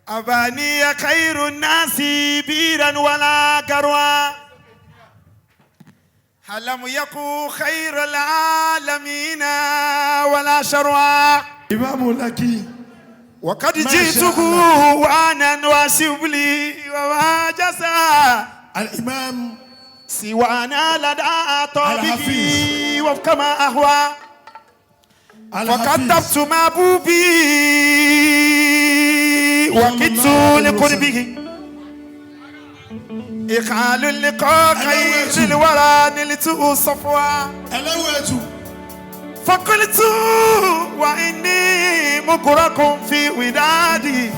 أباني خير الناس بيرا ولا كروا هلم يكو خير العالمين ولا شروا إمام لكي وقد جئته وانا وسبلي وما جزى الإمام سوانا لدى طبيبي وكما أهوى وكتبت محبوبي وكدت لقربه إخال اللقاء خير الورى نلت صفوى فقلت وإني مكركم في ودادي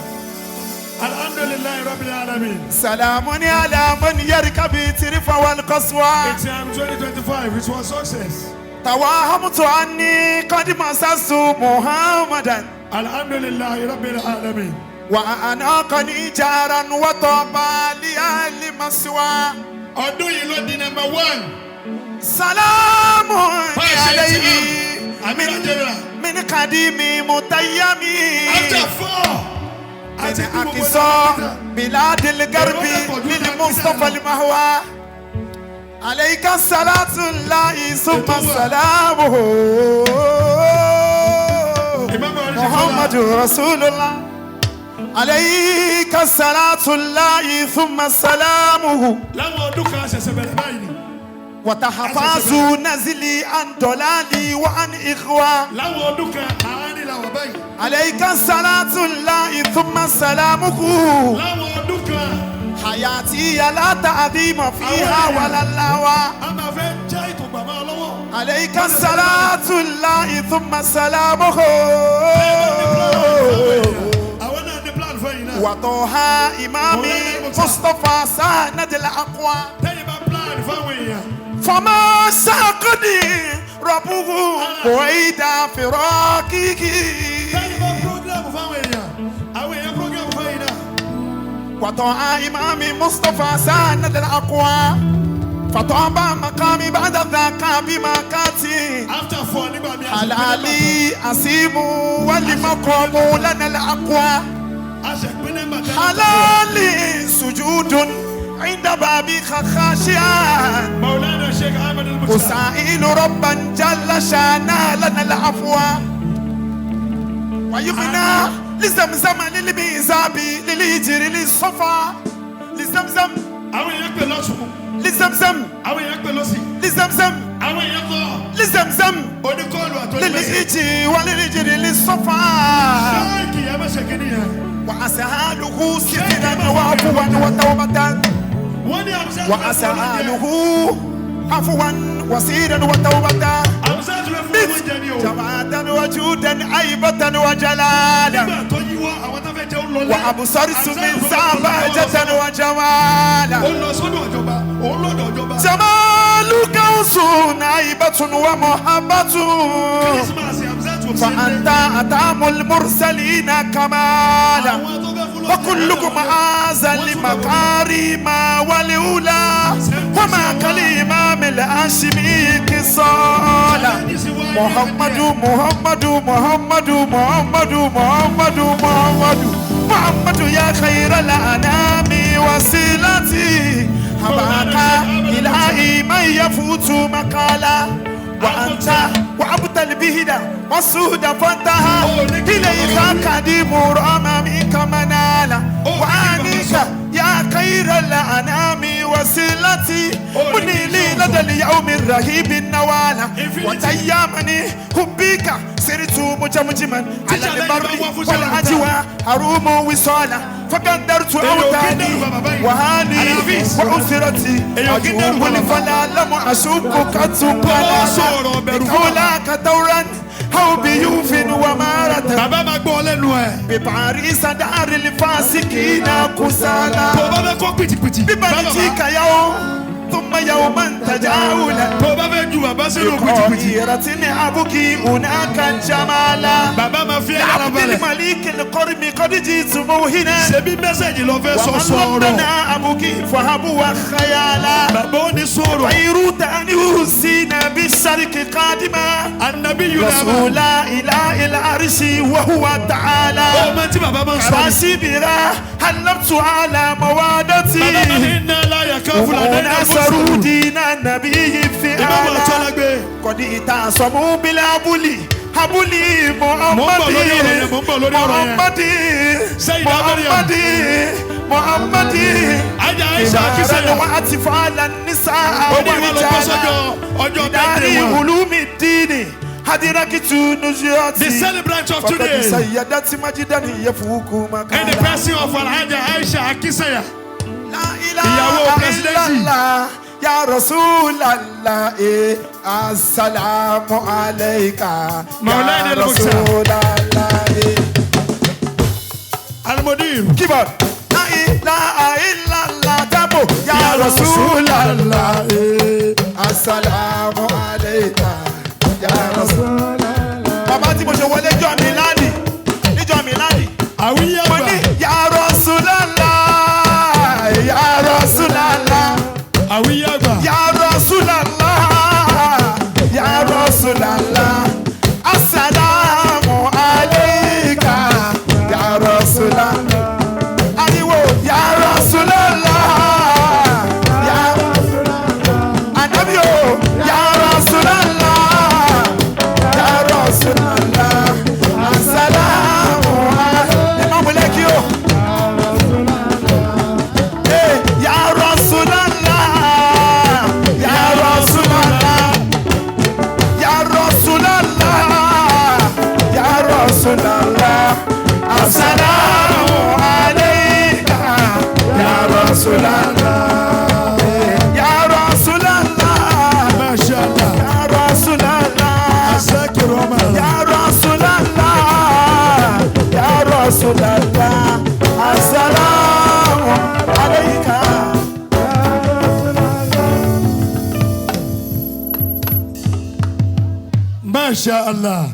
الحمد لله رب العالمين. سلام على من يركب الترف والقسوة. Exam 2025 it was success. توهمت أني قد مسست محمدا. الحمد لله رب العالمين. وأنا قني جارا وطوبى لي لمسوى. Ọdún yìí ló di number 1. سلام عليه من قديم متيمي. After 4. من أقصى بلاد الغرب للمصطفى المهوى. عليك الصلاة الله ثم سلامه محمد رسول الله. عليك الصلاة الله ثم سلامه وتحفظ نزلي عن ضلالي وعن إخوة. عليك الصلاة الله ثم سلامه حياتي لا تعظيم فيها ولا اللهوى. عليك الصلاة الله ثم سلامه وطه إمامي مصطفى سند الأقوى. فما ساقني ربه بعيد فراقه وطاع إمامي مصطفى سند الأقوى. فطاب مقامي بعد ذاك بمكاتي حلالي أسيم ولمقام لنا الأقوى. حلالي سجود عند بابي خاشعا مولانا الشيخ أحمد المجتمع أسائل ربا جل شانا لنا العفو. ويغنى لزمزم للميزاب لليجر للصفا لزمزم لزمزم لزمزم لزمزم لليجي ولليجر للصفا. وأسأله سترا وعفوا وتوبة. وأسأله عفوا وسيرا وتوبة. جماعة وجودا عيبة وجلالا وأبصرت من زعباجة وجمالا. جمالك وصون عيبة ومحبة فأنت أتام المرسلين كمالا. وكلكم عازا لمكارم ولأولى وما كالإمام الهاشمي كصالا. محمد محمد محمد محمد محمد محمد محمد يا خير الأنام وسيلتي. هباك إلهي من يفوت مقالا. وأنت وعبد البهدى مسود فانتهى إليك قديم رام منك منالا. وأنيك يا خير الأنام وسيلتي منيلي لدى اليوم الرهيب النوالا. وتيامني حبك سرت مجمجما على البر والعجوى هروم وصالا. فقدرت أوتاني وهاني وأسرتي أجوب فلا لم أشك كتبالا. بقولك دورا أو بيوف ومارة بباريس دار الفاسقين كسالا. بباريك يوم ثم يوما تجاولا Baba ve ju baba se lo kuti. قيرة أبكي هناك جمالا Baba ma fi عبد ara bale. الملك القرم قد جئت موهنا Se bi message lo fe so ومن soro. لنا أبكي فهبوا خيالا Baba oni soro. بيروت أن يحسين بالشرق قادما Annabi yuna. رسول إله العرش وهو تعالى O ma ti baba man so. راسي برا حلبت على موادتي Baba ma inna la yakafu la هنا سرودين النبي في Imam آلا Atolagbe. قد إتصموا بالأبولي أبولي محمد إدارة وأطفال النساء ورجالا إداري علوم الدين هدركت نزياتي The celebrant of فقد today. سيدت مجدا يفوق And the مكانا person of Al-Huda Aisha Akisaya. لا إله إلا الله يا رسول الله السلام عليك مولانا يا المكسر. رسول الله Al-Mudir. كيبورد لا إله إلا الله تابو يا رسول الله السلام عليك يا رسول الله بابا تي mo ṣe wọlé jọ́ Miladi níjọ́ Miladi Awiya mo ní يا رسول الله يا رسول الله Awiya gba. يا رسول الله يا رسول الله السلام عليك يا رسول الله أيوه يا رسول الله يا النبي يا رسول الله يا رسول الله السلام عليك الإمام لكيو يا رسول الله يا رسول الله يا رسول الله يا رسول الله السلام عليك يا رسول الله يا رسول الله ما شاء الله. يا رسول الله Azakir Omar. يا رسول الله يا رسول الله السلام عليك ما شاء الله.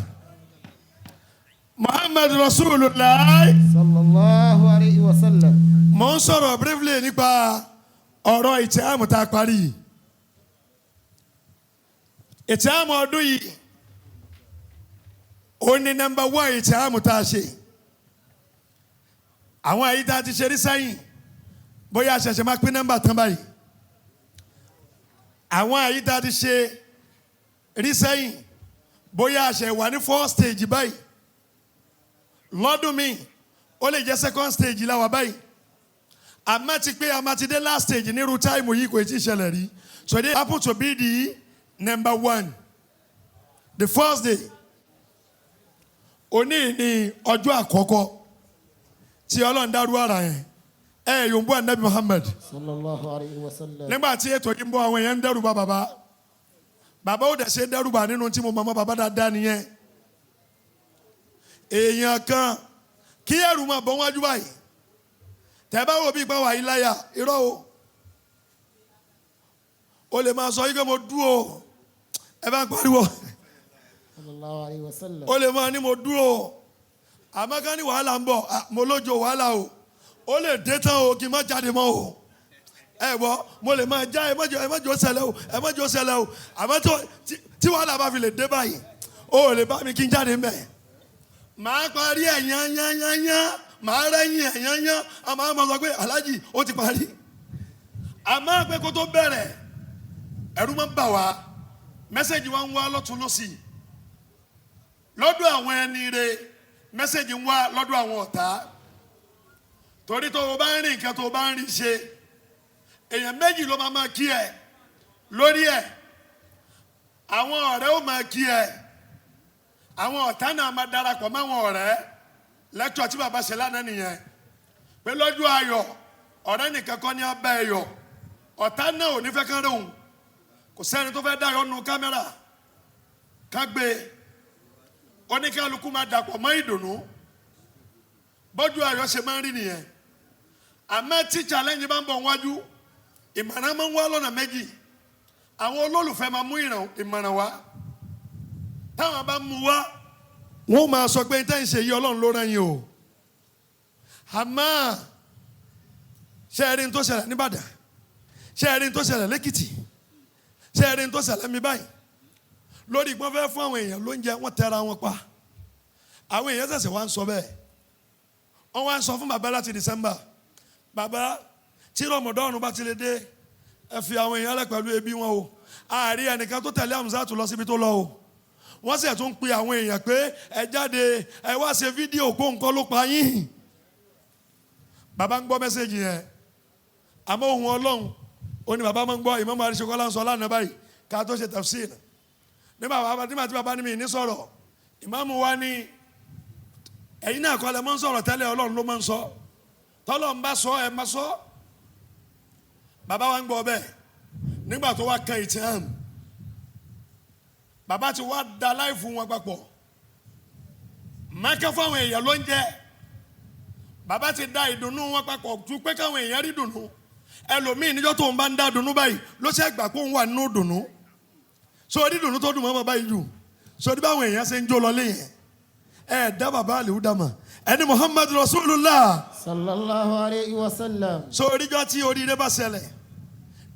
Muhammad Rasulullah. sallallahu alayhi wa sallam. Mo ń sọ̀rọ̀ briefly nípa ọ̀rọ̀ ìtìhámù tá a parí yìí. Ìtìhámù ọdún yìí ó ní nọ́mbà 1 ìtìhámù tá a ṣe. Àwọn èyí tá a ti ṣe rí sẹ́yìn bóyá a ṣẹ̀ṣẹ̀ máa pín nọ́mbà tán báyìí. Àwọn èyí tá a ti ṣe rí sẹ́yìn bóyá a ṣẹ̀ wà ní 4th stage báyìí. Lọ́dún mi ó lè jẹ́ 2nd stage la wà báyìí. Àmọ́ ti pé a máa ti dé last stage ní irú táìmù yìí kò tí ì ṣẹlẹ̀ rí. So they happen to be the number 1. The first day. Òní ni ọjọ́ àkọ́kọ́ tí Ọlọ́run dárú ara yẹn. Yòǹbó Ànábì Muhammad. sallallahu alayhi wa sallam. Nígbà tí ètò yìí ń bọ̀ àwọn èèyàn ń dẹ́rù bà bàbá. Bàbá ó dẹ̀ ṣe dẹ́rù bà nínú tí mo mọ̀ mọ́ bàbá dáadáa nìyẹn. Èèyàn kan kí ẹrù máa bọ̀ wájú báyìí. Tẹ́ bá wò bí ipa wà yí láyà irọ́ o. O lè máa sọ yí pé mo dúró. Ẹ bá ń pariwo. sallallahu alayhi wa sallam. O lè máa ní mo dúró. Àmọ́ ká ní wàhálà ń bọ̀. Mo lójó wàhálà o. O lè dé tán o kí n má jáde mọ́ o. Ẹ gbọ́ mo lè máa já ẹ má jọ ṣẹlẹ̀ o. Ẹ má jọ ṣẹlẹ̀ o. Àmọ́ tí wàhálà bá fi lè dé báyìí. O lè bá mi kí n jáde mbẹ̀. Màá parí ẹ̀ yányányányá. Màá rẹ́yìn ẹ̀ yányá. A máa sọ pé Aláàjì ó ti parí. Àmọ́ pé kó tó bẹ̀rẹ̀ ẹ̀rù máa ń bà wá. Mẹ́sẹ̀gì wa ń wá lọ́tún lọ́sì. Lọ́dọ̀ àwọn ẹni rẹ̀ mẹ́sẹ̀gì ń wá lọ́dọ̀ àwọn ọ̀tá. Torí tó o bá ń rìn nǹkan tó o bá ń rí ṣe. Èèyàn méjì ló máa kí ẹ lórí ẹ̀. Àwọn ọ̀rẹ́ ó máa kí ẹ. Àwọn ọ̀tá náà máa darapọ̀ mọ́ àwọn ọ̀rẹ́. Lẹ́tọ̀ tí bàbá ṣe lánàá nìyẹn. Pé lọ́jọ́ ayọ̀ ọ̀rẹ́ nìkan kọ́ ní abẹ́ ẹ̀yọ̀. Ọ̀tá náà ò ní fẹ́ kán ròhùn. Kò sẹ́ni tó fẹ́ dáyọ̀ nu kámẹ́rà. Ká gbé. Oníkálukú máa dàpọ̀ mọ́ ìdùnnú. Bọ́jú ayọ̀ ṣe máa ń rí nìyẹn. Àmọ́ tí challenge bá ń bọ̀ wájú. ìmọ̀ràn máa ń wá lọ́nà méjì àwọn olólùfẹ́ máa mú ìmọ̀ràn wá táwọn bá mú wá wọ́n máa sọ pé tẹ́ ń ṣe yí Ọlọ́run ló rán yín o àmọ́ ṣé ẹ rí n tó ṣẹlẹ̀ níbàdàn ṣé ẹ rí n tó ṣẹlẹ̀ lẹ́kìtì ṣé ẹ rí n tó ṣẹlẹ̀ mi báyìí lórí ìpọ́n fẹ́ fún àwọn èèyàn lóúnjẹ wọ́n tẹra wọn pa àwọn èèyàn ṣẹ̀ṣẹ̀ wá ń sọ bẹ́ẹ̀ wọ́n wá ń sọ fún bàbá láti December bàbá tí Ramadan bá ti lè dé ẹ fi àwọn èèyàn lẹ̀ pẹ̀lú ebi wọn o àárí ẹnìkan tó tẹ̀lé Hamzat lọ síbi tó lọ o wọ́n sì tún pe àwọn èèyàn pé ẹ jáde ẹ wá ṣe fídíò kó nǹkan ló pa yín bàbá ń gbọ́ mẹ́sẹ̀gì yẹn àmọ́ ohun Ọlọ́run ó ní bàbá máa ń gbọ́ Imam Arisokola ń sọ lánàá báyìí ká tó ṣe tafsir nígbà tí bàbá ní mi ní sọ̀rọ̀ ìmáàmù wa ní ẹ̀yin náà kọ́ lẹ́ mọ́ ń sọ̀rọ̀ tẹ́lẹ̀ Ọlọ́run ló máa ń sọ tọ́lọ̀ ń bá sọ ẹ̀ máa sọ bàbá wa ń gbọ́ bẹ́ẹ̀ nígbà tó wá kan ìtìhàn bàbá ti wá da láìfù wọn papọ̀ mákẹ́ fáwọn èèyàn ló ń jẹ́ bàbá ti da ìdùnnú wọn papọ̀ ju pé káwọn èèyàn rí dùnnú ẹlòmíì níjọ́ tó ń bá ń dá dùnnú báyìí ló ṣe gbà pé òun wà nínú dùnnú sórí dùnnú tó dùn mọ́ bàbá yìí jù sórí báwọn èèyàn ṣe ń jó lọ léyìn dá bàbá Al-Huda mọ̀ ẹni Muhammad Rasulullah sallallahu alayhi wa sallam. sórí jọ́ tí oríire bá ṣẹlẹ̀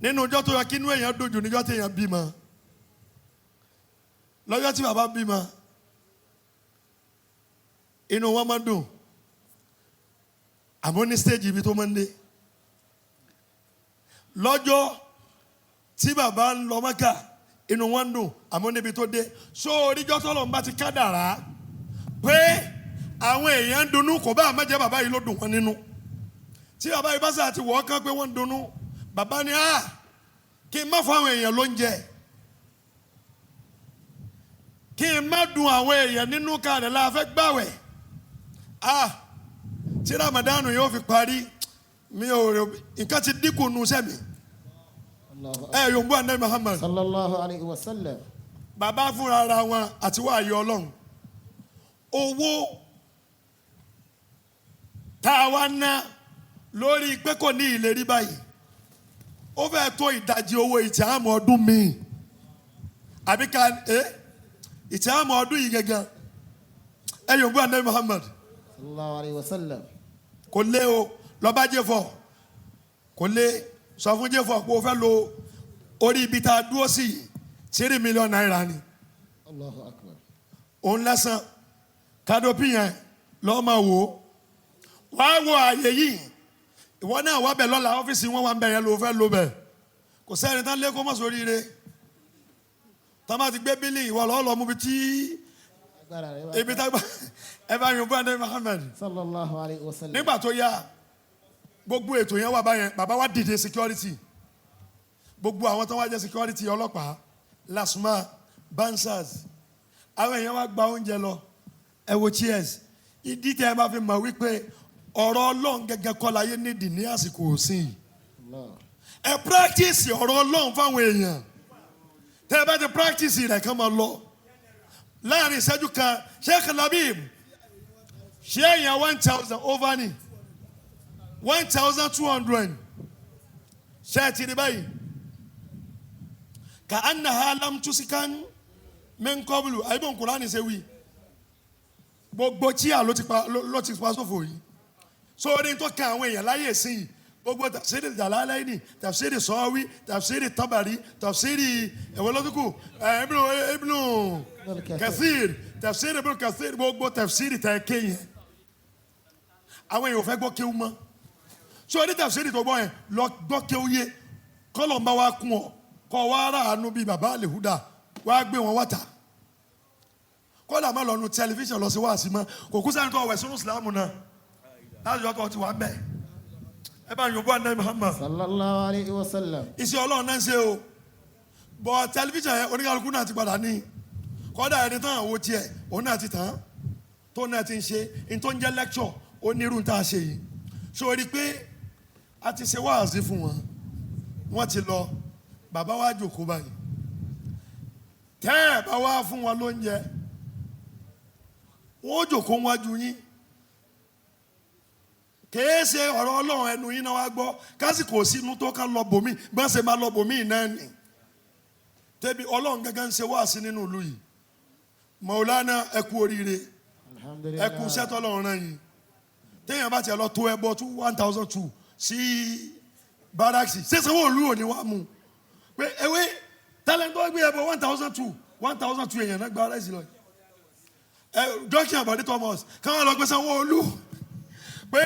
nínú ọjọ́ tó yẹ kí inú èèyàn dùn jù níjọ́ tí èèyàn bímọ lọ́jọ́ tí bàbá bímọ inú wọn máa ń dùn àmọ́ ní stage ibi tó máa ń dé lọ́jọ́ tí bàbá ń lọ Mẹ́kà inú wọn ń dùn àmọ́ níbi tó dé sórí jọ́ tọ́lọ̀ ń bá ti kádàrá pé àwọn èèyàn ń dunnú kò bá àmẹ́jẹ́ bàbá yìí ló dùn wọn nínú tí bàbá yìí bá sà ti wọ̀ ọ́ kán pé wọ́n ń dunnú bàbá ní kí n má fún àwọn èèyàn lóúnjẹ kí n má dùn àwọn èèyàn nínú kalẹ̀ la fẹ́ gbàwẹ̀ tí Ramadan yóò fi parí mi ò rò nǹkan ti dínkù nù sẹ́mi yòǹbó àná Muhammad sallallahu alayhi wa sallam. bàbá fúnra ara wọn àti wáyé Ọlọ́run owó tá a wá ná lórí pé kò ní ìlérí báyìí ó fẹ́ tó ìdajì owó ìtìhámù ọdún mi àbí ká ìtìhámù ọdún yìí gẹ́gẹ́ yòǹbó àná Muhammad sallallahu alayhi wa sallam. kò lé o lọ́ba jẹ́fọ̀ kò lé sọ fún jẹ́fọ̀ pé o fẹ́ lo orí ibi tá a dúró sí yìí $3 million ni Allahu akbar. òun lẹ́sàn kádópì yẹn lọ́ọ́ máa wò ó wàá wo àyè yìí ìwọ náà wá bẹ̀ lọ́la ọ́fíìsì wọn wà ń bẹ̀ yẹn ló fẹ́ lo bẹ̀ kò sẹ́ni tán lé kó mọ̀ sórí ire tá a máa ti gbé bílì ìwọ lọ́ọ́ lọ́ọ́ mú bi tí ibi tá ẹ bá yòǹbó àná Muhammad sallallahu alayhi wa sallam. nígbà tó yá gbogbo ètò yẹn wà báyẹn bàbá wa dìde security gbogbo àwọn tó wá jẹ́ security ọlọ́pàá lasma bansas àwọn èèyàn wá gba oúnjẹ lọ ẹ wo cheers ìdí tẹ ẹ máa fi mọ̀ wípé ọ̀rọ̀ Ọlọ́run gẹ́gẹ́ kọ́ láyé nídìí ní àsìkò òsìn ẹ practice ọ̀rọ̀ Ọlọ́run fáwọn èèyàn tẹ ẹ bá ti practice rẹ̀ kàn máa lọ láàrin ìṣẹ́jú kan Sheikh Labib ṣé èèyàn 1000 over ni 1200 ṣe ti rí báyìí ka annaha lam tusikan min qablu àyíbọn Kùránì ṣe wí gbogbo chíà ló ti pa sófò yìí sórí tó kan àwọn èèyàn láyè sí i gbogbo tafsiri Jalalaini tafsiri Sawi tafsiri Tabari tafsiri ẹ̀wọ̀lọ́dúnkù Ibnu Kathir tafsiri Ibnu Kathir gbogbo tafsiri tẹ̀ kéyìn àwọn èèyàn ò fẹ́ gbọ́ kéwú mọ́ sórí tafsiri tó gbọ́ yẹn lọ gbọ́ kéwú yé kọ́lọ̀ ń bá wa kún ọ kọ́ wa ara àánú bíi bàbá Al-Huda wá gbé wọn wáta kọ́lá má lọ nu tẹlifíṣàn lọ sí wáàsí mọ́ kò kú sẹ́ni tó wẹ̀ sínú ìsìlámù náà láti yọ tó ti wà ń bẹ̀ ẹ bá yòǹbó àná Muhammad sallallahu alayhi wa sallam. iṣẹ́ Ọlọ́run náà ń ṣe o bọ̀ tẹlifíṣàn yẹn oníkàlùkù náà ti padà ní kọ́dà ẹni tán àwo tiẹ̀ òun náà ti tán tó náà ti ń ṣe ní tó ń jẹ́ lecture onírú tá a ṣe yìí sórí pé a ti ṣe wáàsí fún wọn wọ́n ti lọ bàbá wa jókòó báyìí tẹ́ ẹ̀ bá wá fún wọn lóúnjẹ wọ́n jókòó wájú yín kèé ṣe ọ̀rọ̀ Ọlọ́run ẹnu yín náà wá gbọ́ kásìkò sínú tó ká lọ bòmí bá ṣe máa lọ bòmí náà nì tẹ́bi Ọlọ́run gángan ń ṣe wáàsí nínú ìlú yìí Maulana ẹ kú oríire ẹ kú iṣẹ́ tọ́lọ́run rán yín téèyàn bá tiẹ̀ lọ tó ẹbọ tó 1002 sí bárákì ṣé Sanwó-Olú ò ní wá mú pé ewé tálẹ́ńtọ́ gbé ẹbọ 1002 èèyàn náà gba ara ẹ̀sìn lọ dọ́kì àbọ̀dé Thomas káwọn lọ gbé Sanwó-Olú pé